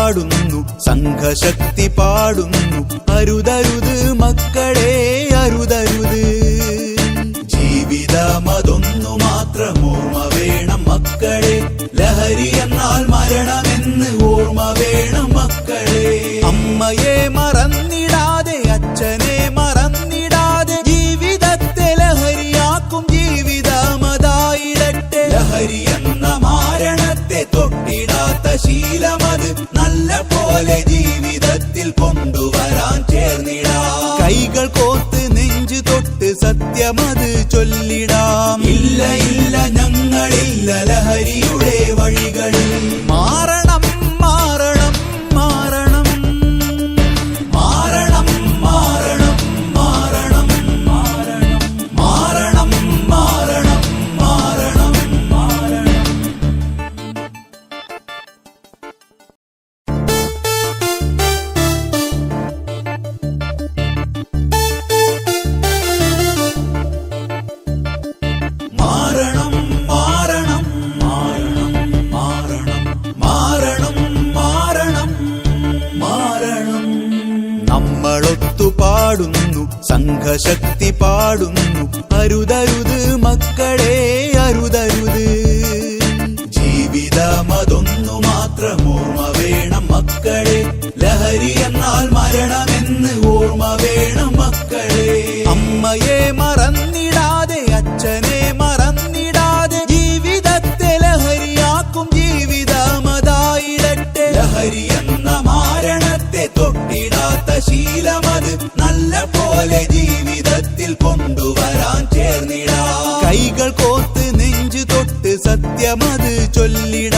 പാടുന്നു, സംഘശക്തി പാടുന്നു. അരുതരുത് മക്കളെ അരുതരുത്. ജീവിതമതൊന്നു മാത്രം ഓർമ്മ വേണം മക്കളെ. ലഹരി എന്നാൽ മരണമെന്ന് ഓർമ്മ വേണം മക്കളെ. അമ്മയെ മറന്നിടാതെ അച്ഛനെ മറന്നിടാതെ ജീവിതത്തെ ലഹരിയാക്കും ജീവിതമതായിടട്ടെ. ലഹരി എന്ന മാരണത്തെ തൊട്ടിടാത്ത ശീലമത് നല്ല പോലെ ജീവിതത്തിൽ കൊണ്ടുവരാൻ ചേർന്നിടാം. കൈകൾ കോർത്ത് നെഞ്ചു തൊട്ട് സത്യമത് ചൊല്ലിടാം. ഇല്ല ഇല്ല ഞങ്ങളില്ല ലഹരിയുടെ വഴികളിൽ. മാറണം മാറണം മാറണം മാറണം മാറണം മാറണം മാറണം മാറണം മാറണം മാറണം മാറണം. മാറണം മാറണം മാറണം മാറണം മാറണം മാറണം. നമ്മളൊത്തു പാടുന്നു, സംഘശക്തി പാടുന്നു. അരുതരുത് മക്കളെ അരുതരുത്. ജീവിതമതൊന്നു മാത്രം ഓർമ്മ വേണം മക്കളെ. ലഹരി എന്നാൽ മരണമെന്ന് ഓർമ്മ വേണം മക്കളെ. അമ്മയെ മറന്നിടാതെ അച്ഛനെ മറന്നിടാതെ ജീവിതത്തെ ലഹരിയാക്കും ജീവിതമതായിടട്ടെ. ലഹരി എന്ന മാരണത്തെ തൊട്ടിടാത്ത ശീലമത് നല്ല പോലെ ജീവിതത്തിൽ കൊണ്ടുവരാൻ ചേർന്നിടാം. കൈകൾ കോർത്ത് നെഞ്ചു തൊട്ട് സത്യമത് ചൊല്ലിടാം.